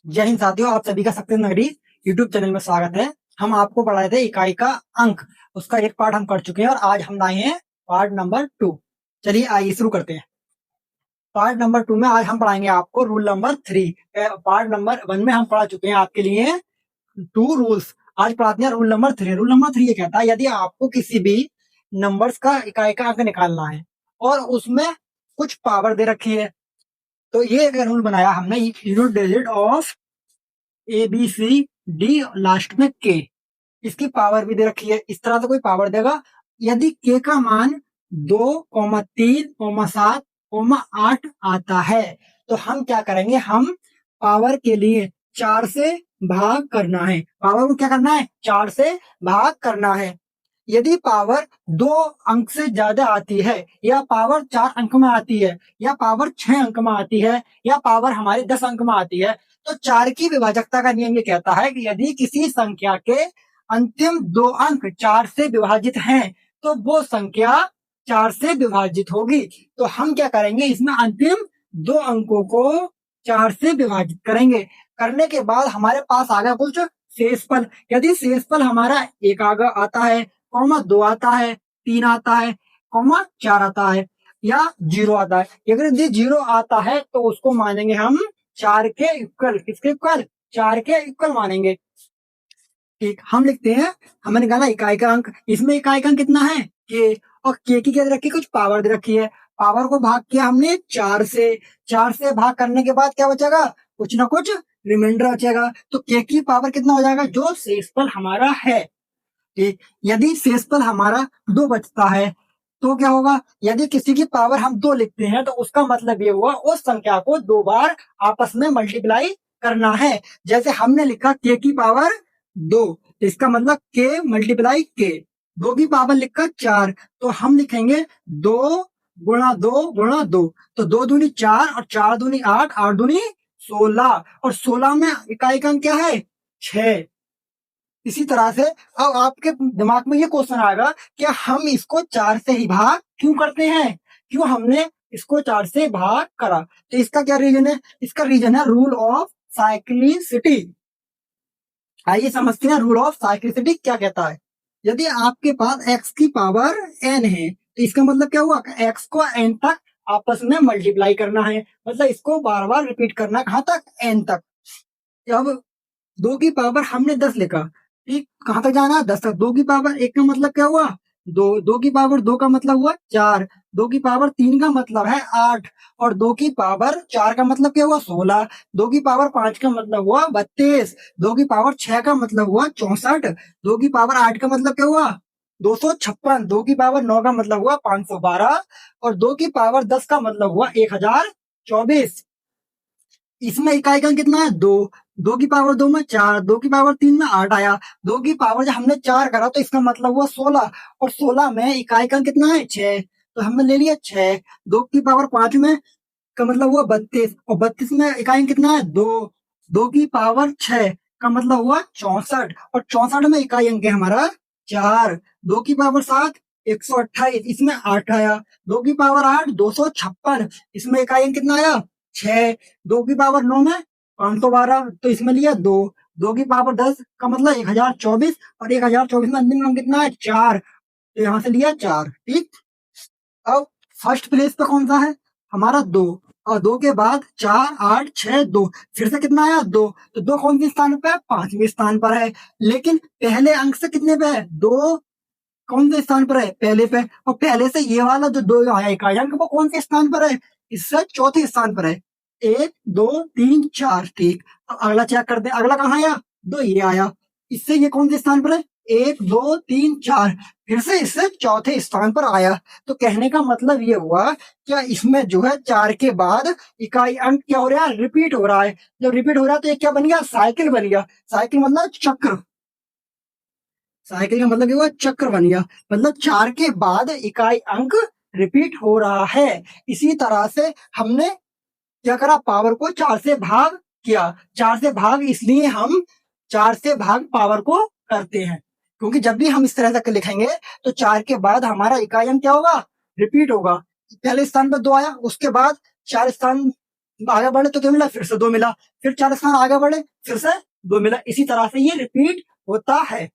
जय हिंद साथियों, आप सभी का सक्सेस नगरी यूट्यूब चैनल में स्वागत है। हम आपको पढ़ाए थे इकाई का अंक, उसका एक पार्ट हम कर चुके हैं और आज हम लाए हैं पार्ट नंबर 2। चलिए आइए शुरू करते हैं। पार्ट नंबर 2 में आज हम पढ़ाएंगे आपको रूल नंबर 3। पार्ट नंबर 1 में हम पढ़ा चुके हैं आपके लिए 2 रूल्स। आज पढ़ाते हैं रूल नंबर 3। रूल नंबर 3 ये कहता है, यदि आपको किसी भी नंबर्स का इकाई का अंक निकालना है और उसमें कुछ पावर दे रखी है, तो ये अगर रूल बनाया हमने, unit digit of ABCD last में के, इसकी पावर भी दे रखी है। इस तरह से कोई पावर देगा, यदि के का मान 2,3,7,8 आता है तो हम क्या करेंगे, हम पावर के लिए 4 से भाग करना है। पावर को क्या करना है, 4 से भाग करना है। यदि पावर 2 अंक से ज्यादा आती है, या पावर 4 अंक में आती है, या पावर 6 अंक में आती है, या पावर हमारे 10 अंक में आती है, तो 4 की विभाजकता का नियम ये कहता है कि यदि किसी संख्या के अंतिम 2 अंक 4 से विभाजित हैं तो वो संख्या 4 से विभाजित होगी। तो हम क्या करेंगे, इसमें अंतिम 2 अंकों को 4 से विभाजित करेंगे। करने के बाद हमारे पास आ गया कुछ शेषफल। यदि शेषफल हमारा 1 आगे आता है, 2 आता है, 3 आता है, 4 आता है, या 0 आता है। अगर यदि 0 आता है तो उसको मानेंगे हम 4 के इक्वल। किसके इक्वल, 4 के इक्वल मानेंगे। ठीक, हम लिखते हैं, हमें निकाला इकाई का अंक। इसमें इकाई का अंक कितना है, के, और के की क्या दे रखी है, कुछ पावर दे रखी है। पावर को भाग किया हमने 4 से। 4 से भाग करने के बाद क्या बचेगा, कुछ ना कुछ रिमाइंडर बचेगा। तो के की पावर कितना हो जाएगा, जो शेषफल हमारा है। ठीक, यदि शेषफल हमारा 2 बचता है तो क्या होगा, यदि किसी की पावर हम 2 लिखते हैं तो उसका मतलब ये हुआ उस संख्या को 2 बार आपस में मल्टीप्लाई करना है। जैसे हमने लिखा के की पावर 2, तो इसका मतलब के मल्टीप्लाई के। 2 की पावर लिखा 4, तो हम लिखेंगे 2 गुणा 2 गुणा 2। तो 2 दूनी 4 और 4 दूनी 8, 8 दूनी 16, और 16 में इकाई का अंक क्या है, 6। इसी तरह से अब आपके दिमाग में ये क्वेश्चन आएगा कि हम इसको 4 से ही भाग क्यों करते हैं, क्यों हमने इसको 4 से भाग करा। तो इसका क्या रीजन है, इसका रीजन है रूल ऑफ साइक्लिसिटी। आइए समझते हैं रूल ऑफ साइक्लिसिटी क्या कहता है। यदि आपके पास x की पावर n है तो इसका मतलब क्या हुआ, x को n तक आपस में मल्टीप्लाई करना है, मतलब इसको बार बार रिपीट करना, कहां तक, n तक। अब 2 की पावर हमने 10 लिखा, ठीक, कहां तक जाना, 10 तक। 2 की पावर 1 का मतलब क्या हुआ, 2। 2 की पावर 2 का मतलब हुआ 4। 2 की पावर 3 का मतलब है 8, और 2 की पावर 4 का मतलब क्या हुआ, 16। 2 की पावर 5 का मतलब हुआ 32। 2 की पावर 6 का मतलब हुआ 64। 2 की पावर 8 का मतलब क्या हुआ, 256। 2 की पावर 9 का मतलब हुआ 512, और 2 की पावर 10 का मतलब हुआ 1024। इसमें इकाई का कितना है, 2। 2 की पावर 2 में 4, 2 की पावर 3 में 8 आया। 2 की पावर जब हमने 4 करा तो इसका मतलब हुआ 16, और 16 में इकाई का कितना है, 6। तो हमने ले लिया 6। 2 की पावर 5 में का मतलब हुआ 32, और 32 में इकाई कितना है, 2। 2 की पावर 6 का मतलब हुआ 64, और 64 में इकाई अंक है हमारा 4। 2 की पावर 7, 128, इसमें 8 आया। 2 की पावर 8, 256, इसमें इकाई अंक कितना आया, 6। 2 की पावर 9 में 512, तो इसमें लिया 2। 2 की पावर 10 का मतलब 1024, और 1024 में अंतिम अंक कितना है, 4, तो यहां से लिया 4। ठीक, अब फर्स्ट प्लेस पे कौन सा है, हमारा 2, और 2 के बाद 4, 8, 6, 2, फिर से कितना आया, 2। तो 2 कौन से स्थान पे है, 5वें स्थान पर है। लेकिन पहले अंक से कितने पे है, 2 कौन से स्थान पर है, पहले पे। और पहले से ये वाला जो 2 आया इकाई अंक, वो कौन से स्थान पर है, इससे चौथे स्थान पर है। 1, 2, 3, 4। ठीक, अब अगला चेक करते हैं, अगला कहाँ आया, 2 ये आया। इससे ये कौन से स्थान पर है, 1, 2, 3, 4, फिर से इससे चौथे स्थान पर आया। तो कहने का मतलब ये हुआ, क्या इसमें जो है 4 के बाद इकाई अंक क्या हो रहा है, रिपीट हो रहा है। जब रिपीट हो रहा है तो ये क्या बन गया, साइकिल बन गया। साइकिल मतलब चक्र, साइकिल का मतलब क्या हुआ, चक्र बन गया। मतलब 4 के बाद इकाई अंक रिपीट हो रहा है। इसी तरह से हमने क्या करा, पावर को 4 से भाग किया। 4 से भाग इसलिए हम 4 से भाग पावर को करते हैं, क्योंकि जब भी हम इस तरह से लिखेंगे तो 4 के बाद हमारा इकाई अंक क्या होगा, रिपीट होगा। पहले स्थान पर 2 आया, उसके बाद 4 स्थान आगे बढ़े तो क्या मिला, फिर से 2 मिला, फिर 4 स्थान आगे बढ़े फिर से 2 मिला। इसी तरह से ये रिपीट होता है।